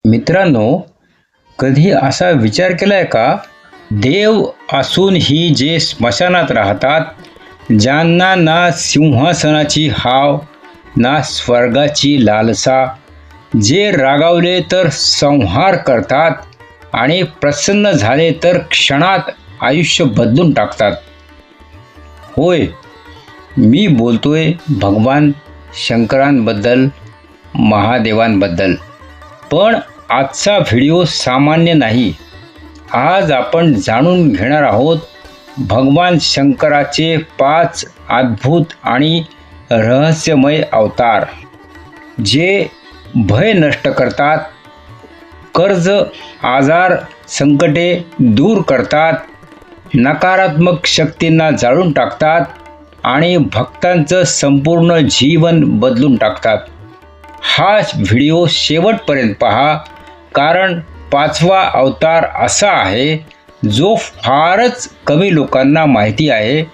मित्रांनो, कधी असा विचार केलाय का? देव असूनही जे स्मशानात राहतात, ज्यांना ना सिंहासनाची हाव ना स्वर्गाची लालसा, जे रागावले तर संहार करतात आणि प्रसन्न झाले तर क्षणात आयुष्य बदलून टाकतात. होय, मी बोलतोय भगवान शंकरांबद्दल, महादेवांबद्दल. पण आजचा व्हिडिओ सामान्य नाही. आज आपण जाणून घेणार आहोत भगवान शंकराचे 5 अद्भुत आणि रहस्यमय अवतार, जे भय नष्ट करतात, कर्ज, आजार, संकटे दूर करतात, नकारात्मक शक्तींना जाळून टाकतात आणि भक्तांचं संपूर्ण जीवन बदलून टाकतात. हा व्हिडिओ शेवटपर्यंत पहा, कारण 5वा अवतार असा आहे जो फारच कमी लोकांना माहिती आहे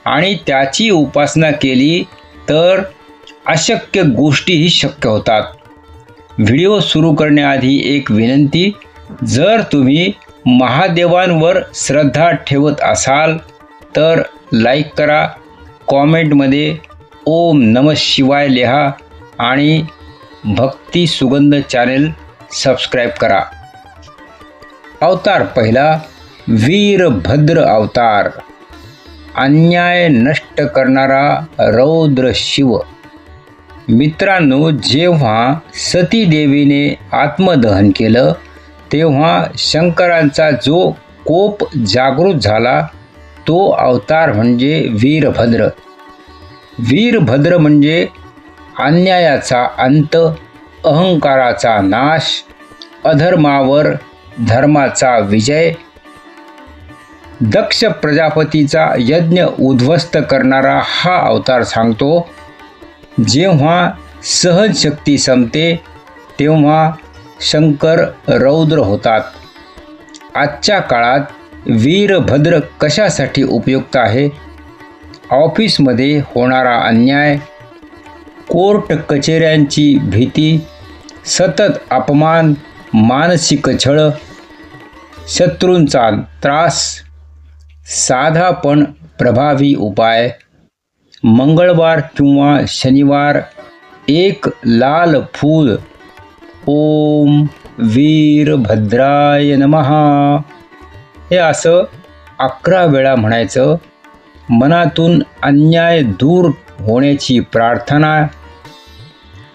आणि त्याची उपासना केली तर अशक्य गोष्टीही शक्य होतात. व्हिडिओ सुरू करण्याआधी एक विनंती: जर तुम्ही महादेवांवर श्रद्धा ठेवत असाल तर लाईक करा, कॉमेंटमध्ये ओम नमः शिवाय लिहा आणि भक्ती सुगंध चॅनेल सबस्क्राईब करा. अवतार पहिला, वीरभद्र अवतार. अन्याय नष्ट करणारा रौद्र शिव. मित्रांनो, जेव्हा सती देवीने आत्मदहन केलं तेव्हा शंकरांचा जो कोप जागृत झाला तो अवतार म्हणजे वीरभद्र. वीरभद्र म्हणजे अन्यायाचा अंत, अहंकाराचा नाश, अधर्मावर धर्माचा विजय. दक्ष प्रजापतीचा यज्ञ उद्ध्वस्त करणारा हा अवतार सांगतो, जेव्हा सहनशक्ती संपते तेव्हा शंकर रौद्र होतात. आजच्या काळात वीरभद्र कशासाठी उपयुक्त आहे? ऑफिसमध्ये होणारा अन्याय, कोर्ट कचेऱ्यांची भीती, सतत अपमान, मानसिक छळ, शत्रूंचा त्रास. साधा पण प्रभावी उपाय: मंगळवार किंवा शनिवार एक लाल फूल ओम वीरभद्राय नमः हे असं 11 वेळा म्हणायचं. मनातून अन्याय दूर होण्याची प्रार्थना.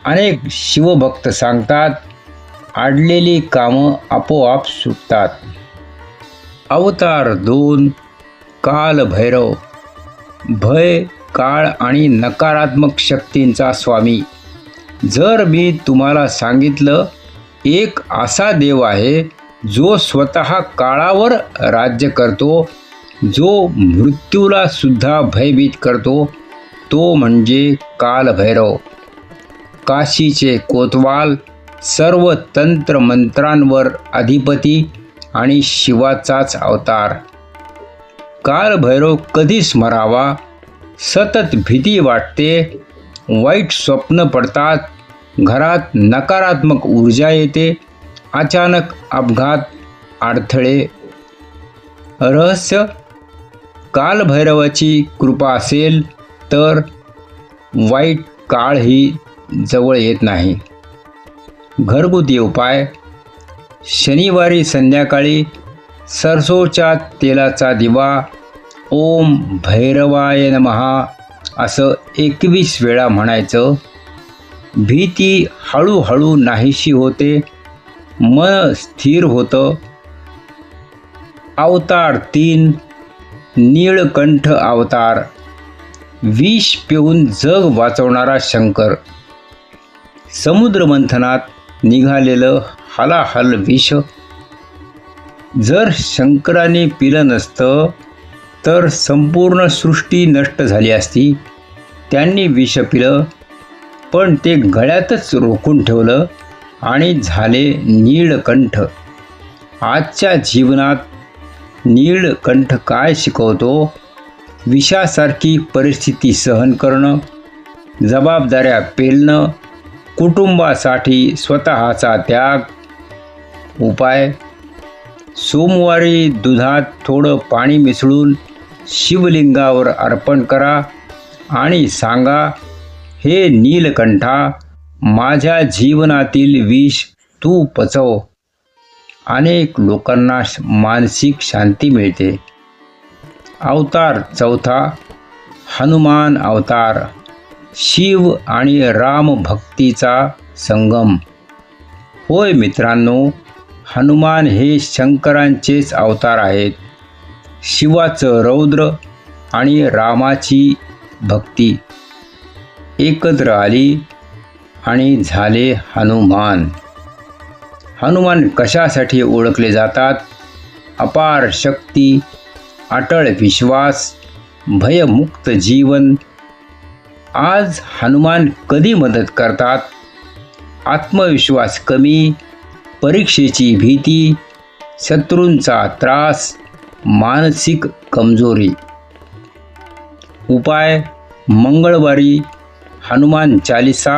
अनेक शिवभक्त सांगतात, अडलेली कामं आपोआप सुटतात. अवतार 2, कालभैरव. भय, काळ आणि नकारात्मक शक्तींचा स्वामी. जर मी तुम्हाला सांगितलं एक असा देव आहे जो स्वतः काळावर राज्य करतो, जो मृत्यूला सुद्धा भयभीत करतो, तो म्हणजे कालभैरव. काशीचे कोतवाल, सर्व तंत्र मंत्रांवर अधिपती आणि शिवाचाच अवतार. कालभैरव कधी स्मरावा? सतत भीती वाटते, वाईट स्वप्न पडतात, घरात नकारात्मक ऊर्जा येते, अचानक अपघात, अडथळे. रहस्य: कालभैरवाची कृपा असेल तर वाईट काळही जवळ येत नाही. घरगुती उपाय: शनिवारी संध्याकाळी सरसोच्या तेलाचा दिवा ओम भैरवाय नमः असं 21 वेळा म्हणायचं. भीती हळूहळू नाहीशी होते, मन स्थिर होतं. अवतार 3, नीळकंठ अवतार. विष पिऊन जग वाचवणारा शंकर. समुद्रमंथनात निघालेलं हलाहल विष. जर शंकराने पिलं नसतं तर संपूर्ण सृष्टी नष्ट झाली असती. त्यांनी विष पिलं, पण ते गळ्यातच रोखून ठेवलं आणि झाले नीळकंठ. आजच्या जीवनात नीळकंठ काय शिकवतो? विषासारखी परिस्थिती सहन करणं, जबाबदाऱ्या पेलणं, कुटुंबासाठी स्वतःचा त्याग, उपाय: सोमवारी दुधात थोडं पाणी मिसळून शिवलिंगावर अर्पण करा आणि सांगा, हे नीलकंठा, माझ्या जीवनातील विष तू पचव. अनेक लोकांना मानसिक शांती मिळते. अवतार चौथा, हनुमान अवतार. शिव आणि राम भक्तीचा संगम. होय मित्रांनो, हनुमान हे शंकरांचेच अवतार आहेत. शिवाचं रौद्र आणि रामाची भक्ती एकत्र आली आणि झाले हनुमान. हनुमान कशासाठी ओळखले जातात? अपार शक्ती, अटळ विश्वास, भयमुक्त जीवन. आज हनुमान कधी मदत करतात? आत्मविश्वास कमी, परीक्षेची भीती, शत्रूंचा त्रास, मानसिक कमजोरी. उपाय: मंगळवारी हनुमान चालिसा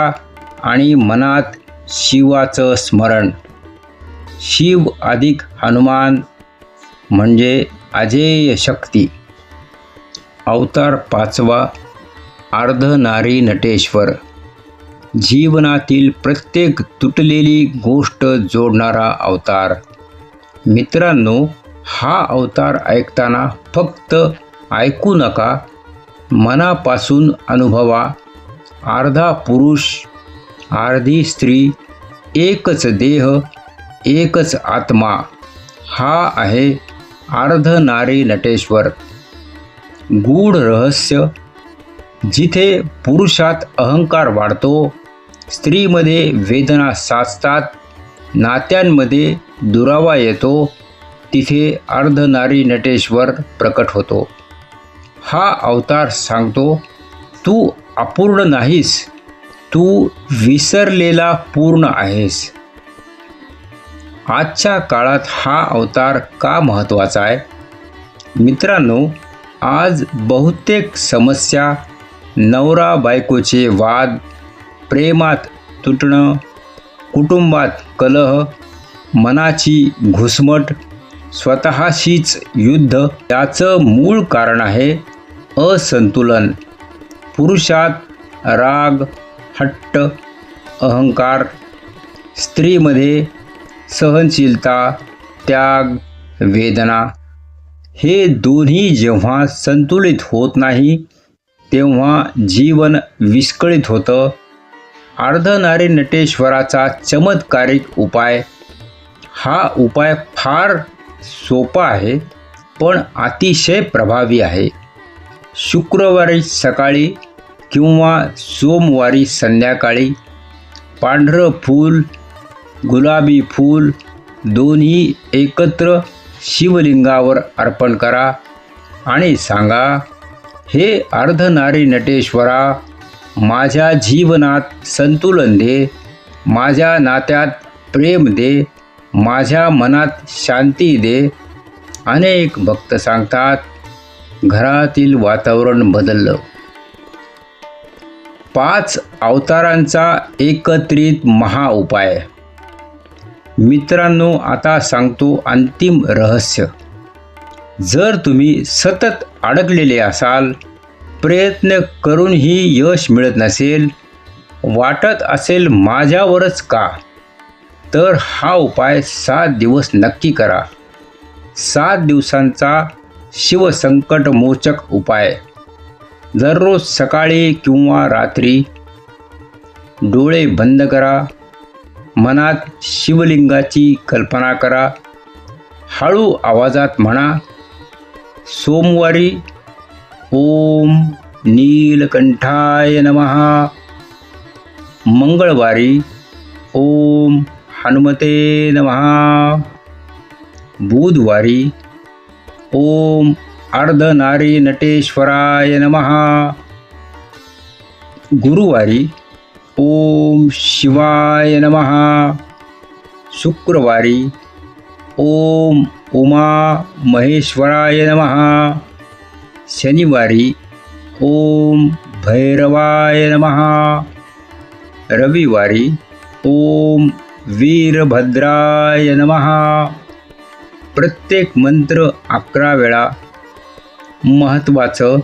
आणि मनात शिवाचं स्मरण. शिव अधिक हनुमान म्हणजे अजेय शक्ती. अवतार पाचवा, अर्धनारी नटेश्वर. जीवनातील प्रत्येक तुटलेली गोष्ट जोडणारा अवतार. मित्रांनो, हा अवतार ऐकताना फक्त ऐकू नका, मनापासून अनुभवा. अर्धा पुरुष, अर्धी स्त्री, एकच देह, एकच आत्मा. हा आहे अर्धनारी नटेश्वर. गूढ रहस्य: जिथे पुरुषात अहंकार वाढतो, स्त्रीमध्ये वेदना साचतात, नात्यांमध्ये दुरावा येतो, तिथे अर्धनारी नटेश्वर प्रकट होतो. हा अवतार सांगतो, तू अपूर्ण नाहीस, तू विसरलेला पूर्ण आहेस. आजच्या काळात हा अवतार का महत्त्वाचा आहे? मित्रांनो, आज बहुतेक समस्या, नवरा बायकोचे वाद, प्रेमात तुटणं, कुटुंबात कलह, मनाची घुसमट, स्वतःशीच युद्ध, याचं मूळ कारण आहे असंतुलन. पुरुषात राग, हट्ट, अहंकार, स्त्रीमध्ये सहनशीलता, त्याग, वेदना. हे दोन्ही जेव्हा संतुलित होत नाही, तेव्हा जीवन विस्कळीत होतं. अर्धनारी नटेश्वराचा चमत्कारिक उपाय. हा उपाय फार सोपा आहे, पण अतिशय प्रभावी आहे. शुक्रवारी सकाळी किंवा सोमवारी संध्याकाळी पांढरं फूल, गुलाबी फूल दोन्ही एकत्र शिवलिंगावर अर्पण करा आणि सांगा, हे अर्धनारी नटेश्वरा, माझ्या जीवनात संतुलन दे, माझ्या नात्यात प्रेम दे, माझ्या मनात शांती दे. अनेक भक्त सांगतात, घरातील वातावरण बदललं. 5 अवतारांचा एकत्रित महाउपाय. मित्रांनो, आता सांगतो अंतिम रहस्य. जर तुम्ही सतत अडकलेले असाल, प्रयत्न करूनही यश मिळत नसेल, वाटत असेल माझ्यावरच का, तर हा उपाय 7 दिवस नक्की करा. 7 दिवसांचा शिवसंकटमोचक उपाय. दररोज सकाळी किंवा रात्री डोळे बंद करा, मनात शिवलिंगाची कल्पना करा, हळू आवाजात म्हणा, सोमवारी ओम नीलकंठाय नमः, मंगळवारी ओम हनुमते नमः, बुधवारी ओम अर्धनारी नटेश्वराय नमः, गुरुवारी ओम शिवाय नमः, शुक्रवारी ओम उमा महेश्वराय नमः, शनिवारी ओम भैरवाय नमः, रविवारी ओम वीरभद्राय नमः. प्रत्येक मंत्र 11 वेळा. महत्त्वाचं,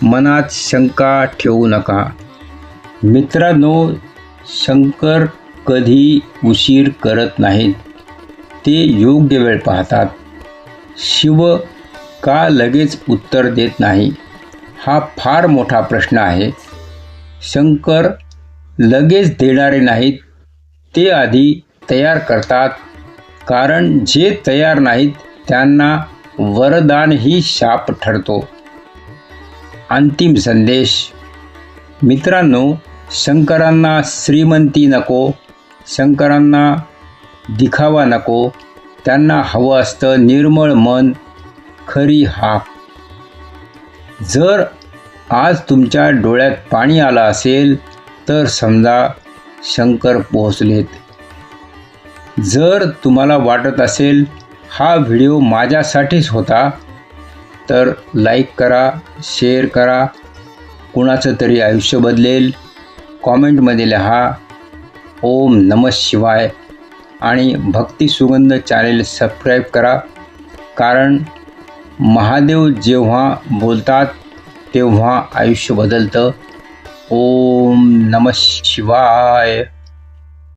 मनात शंका ठेवू नका. मित्रांनो, शंकर कधी उशीर करत नाहीत. ते योग्य वेळ पाहतात. शिव का लगेच उत्तर देत नाही, हा फार मोठा प्रश्न आहे. शंकर लगेच देणारे नाहीत, ते आधी तयार करतात. कारण जे तयार नाहीत त्यांना वरदानही शाप ठरतो. अंतिम संदेश. मित्रांनो, शंकरांना श्रीमंती नको, शंकरांना दिखावा नको. त्यांना हवं असतं निर्मळ मन, खरी हाक. जर आज तुमच्या डोळ्यात पाणी आलं असेल तर समजा शंकर पोहोचलेत. जर तुम्हाला वाटत असेल हा व्हिडिओ माझ्यासाठीच होता तर लाईक करा, शेअर करा. कुणाचं तरी आयुष्य बदलेल. कॉमेंटमध्ये लिहा ओम नमः शिवाय आणि भक्ती सुगंध चॅनेल सबस्क्राईब करा. कारण महादेव जेव्हा बोलतात तेव्हा आयुष्य बदलतं. ओम नमः शिवाय.